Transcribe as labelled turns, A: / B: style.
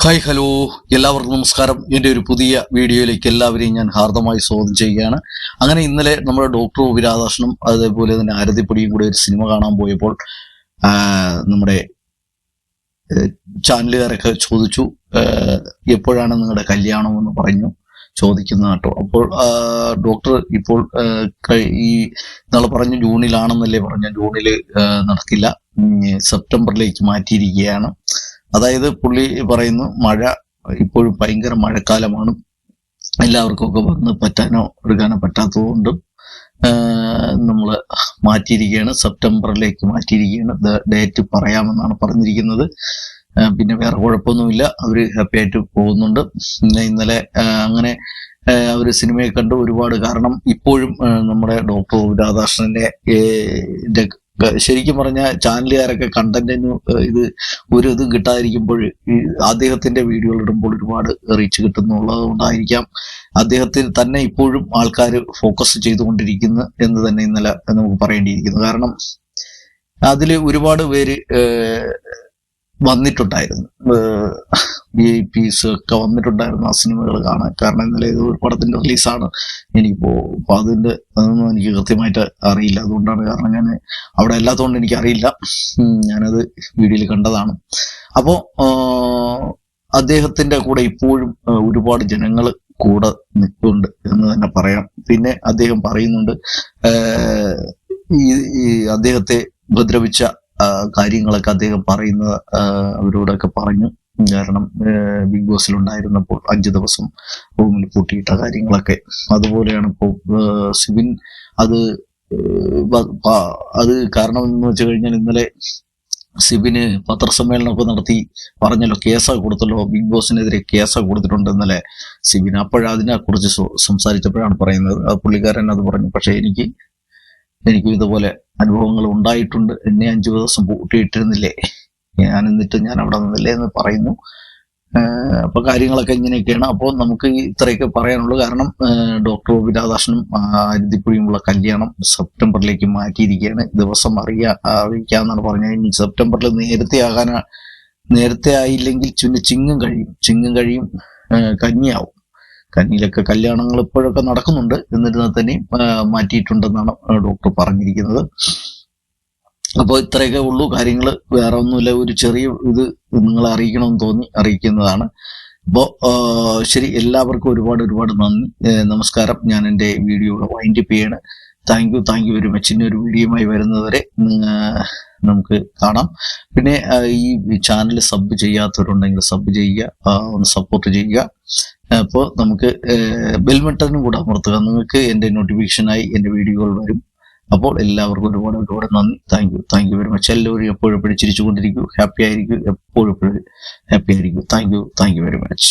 A: Hi hello എല്ലാവർക്കും നമസ്കാരം. എൻ്റെ ഒരു പുതിയ വീഡിയോയിലേക്ക് എല്ലാവരെയും ഞാൻ ഹാർദമായി സ്വാഗതം ചെയ്യുകയാണ്. അങ്ങനെ ഇന്നലെ നമ്മുടെ ഡോക്ടർ ഒ. രാധാകൃഷ്ണനും അതേപോലെ തന്നെ ആരതിപ്പൊടിയും കൂടെ ഒരു സിനിമ കാണാൻ പോയപ്പോൾ നമ്മുടെ ചാനലുകാരൊക്കെ ചോദിച്ചു, എപ്പോഴാണ് നിങ്ങളുടെ കല്യാണം എന്ന് പറഞ്ഞു ചോദിക്കുന്ന കേട്ടോ. അപ്പോൾ ഡോക്ടർ ഇപ്പോൾ ഈ നാളെ പറഞ്ഞു ജൂണിലാണെന്നല്ലേ പറഞ്ഞ, ജൂണിൽ നടക്കില്ല, സെപ്റ്റംബറിലേക്ക് മാറ്റിയിരിക്കുകയാണ്. അതായത് പുള്ളി പറയുന്നു മഴ ഇപ്പോഴും ഭയങ്കര മഴക്കാലമാണ്, എല്ലാവർക്കും ഒക്കെ വന്ന് പറ്റാനോ എടുക്കാനോ പറ്റാത്തതുകൊണ്ടും നമ്മൾ മാറ്റിയിരിക്കുകയാണ്, സെപ്റ്റംബറിലേക്ക് മാറ്റിയിരിക്കുകയാണ്. ഡേറ്റ് പറയാമെന്നാണ് പറഞ്ഞിരിക്കുന്നത്. പിന്നെ വേറെ കുഴപ്പമൊന്നുമില്ല, അവർ ഹാപ്പി ആയിട്ട് പോകുന്നുണ്ട്. ഇന്നലെ അങ്ങനെ അവർ സിനിമയെ കണ്ട് ഒരുപാട്, കാരണം ഇപ്പോഴും നമ്മുടെ ഡോക്ടർ രാധാകൃഷ്ണന്റെ ശരിക്കും പറഞ്ഞ ചാനലുകാരൊക്കെ കണ്ടന്റിന് ഇത് കിട്ടാതിരിക്കുമ്പോൾ അദ്ദേഹത്തിന്റെ വീഡിയോകൾ ഇടുമ്പോൾ ഒരുപാട് റീച്ച് കിട്ടുന്നുള്ളത് കൊണ്ടായിരിക്കാം അദ്ദേഹത്തിൽ തന്നെ ഇപ്പോഴും ആൾക്കാർ ഫോക്കസ് ചെയ്തുകൊണ്ടിരിക്കുന്നു എന്ന് തന്നെ ഇന്നലെ നമുക്ക് പറയേണ്ടിയിരിക്കുന്നു. കാരണം അതിൽ ഒരുപാട് പേര് വന്നിട്ടുണ്ടായിരുന്നു, VIPs ഒക്കെ വന്നിട്ടുണ്ടായിരുന്നു ആ സിനിമകൾ കാണാൻ. കാരണം ഇന്നലെ ഇത് ഒരു പടത്തിന്റെ റിലീസാണ്. അപ്പൊ അതൊന്നും എനിക്ക് കൃത്യമായിട്ട് അറിയില്ല, അതുകൊണ്ടാണ്. കാരണം ഞാൻ അവിടെ അല്ലാത്തതുകൊണ്ട് എനിക്കറിയില്ല, ഞാനത് വീഡിയോയിൽ കണ്ടതാണ്. അപ്പോൾ അദ്ദേഹത്തിന്റെ കൂടെ ഇപ്പോഴും ഒരുപാട് ജനങ്ങൾ കൂടെ നിൽക്കുന്നുണ്ട് എന്ന് തന്നെ പറയാം. പിന്നെ അദ്ദേഹം പറയുന്നുണ്ട്, ഈ അദ്ദേഹത്തെ ഉപദ്രവിച്ച കാര്യങ്ങളൊക്കെ അദ്ദേഹം പറയുന്നത് അവരോടൊക്കെ പറഞ്ഞു. കാരണം ബിഗ് ബോസിലുണ്ടായിരുന്നപ്പോൾ 5 ദിവസം റൂമിൽ പൂട്ടിയിട്ട കാര്യങ്ങളൊക്കെ അതുപോലെയാണ് ഇപ്പോൾ സിബിൻ. അത് കാരണം എന്ന് വെച്ച് കഴിഞ്ഞാൽ ഇന്നലെ സിബിന് പത്രസമ്മേളനമൊക്കെ നടത്തി പറഞ്ഞല്ലോ, കേസൊക്കെ കൊടുത്തല്ലോ, ബിഗ് ബോസിനെതിരെ കേസൊക്കെ കൊടുത്തിട്ടുണ്ട് ഇന്നലെ സിബിൻ. അതിനെക്കുറിച്ച് സംസാരിച്ചപ്പോഴാണ് പറയുന്നത്, പുള്ളിക്കാരൻ അത് പറഞ്ഞു. പക്ഷെ എനിക്കും ഇതുപോലെ അനുഭവങ്ങൾ ഉണ്ടായിട്ടുണ്ട്, എന്നെ 5 ദിവസം പൂട്ടിയിട്ടിരുന്നില്ലേ, ഞാൻ അവിടെ നിന്നില്ലേ എന്ന് പറയുന്നു. അപ്പൊ കാര്യങ്ങളൊക്കെ ഇങ്ങനെയൊക്കെയാണ്. അപ്പോൾ നമുക്ക് ഇത്രയൊക്കെ പറയാനുള്ളൂ. കാരണം ഡോക്ടർ ഒ. രാധാകൃഷ്ണനും ആരതിപ്പൊടിയുമുള്ള കല്യാണം സെപ്റ്റംബറിലേക്ക് മാറ്റിയിരിക്കുകയാണ്. ദിവസം അറിയിക്കാന്നാണ് പറഞ്ഞത്. ഇനി സെപ്റ്റംബറിൽ നേരത്തെ ആയില്ലെങ്കിൽ ചിങ്ങം കഴിയും, കന്നിയാവും. കന്നിയിലൊക്കെ കല്യാണങ്ങൾ ഇപ്പോഴൊക്കെ നടക്കുന്നുണ്ട്, എന്നിരുന്നാൽ തന്നെയും മാറ്റിയിട്ടുണ്ടെന്നാണ് ഡോക്ടർ പറഞ്ഞിരിക്കുന്നത്. അപ്പോൾ ഇത്രയൊക്കെ ഉള്ളൂ കാര്യങ്ങൾ, വേറെ ഒന്നുമില്ല. ഒരു ചെറിയ ഇത് നിങ്ങളെ അറിയിക്കണമെന്ന് തോന്നി അറിയിക്കുന്നതാണ്. അപ്പോൾ ശരി, എല്ലാവർക്കും ഒരുപാട് നന്ദി, നമസ്കാരം. ഞാൻ എൻ്റെ വീഡിയോ വൈൻഡ് അപ്പ് ചെയ്യാണ്. Thank you very much. ഇന്നൊരു വീഡിയോയുമായി വരുന്നവരെ നമുക്ക് കാണാം. പിന്നെ ഈ ചാനൽ സബ് ചെയ്യാത്തവരുണ്ടെങ്കിൽ സബ് ചെയ്യുക, ഒന്ന് സപ്പോർട്ട് ചെയ്യുക. അപ്പോൾ നമുക്ക് ബെൽ ബട്ടണും കൂടെ അമർത്തുക, നിങ്ങൾക്ക് എൻ്റെ നോട്ടിഫിക്കേഷനായി എൻ്റെ വീഡിയോകൾ വരും. അപ്പോൾ എല്ലാവർക്കും ഒരുപാട് നന്ദി. Thank you very much. എല്ലാവരും എപ്പോഴും ചിരിച്ചുകൊണ്ടിരിക്കൂ, ഹാപ്പി ആയിരിക്കും, എപ്പോഴും ഹാപ്പി ആയിരിക്കും. Thank you very much.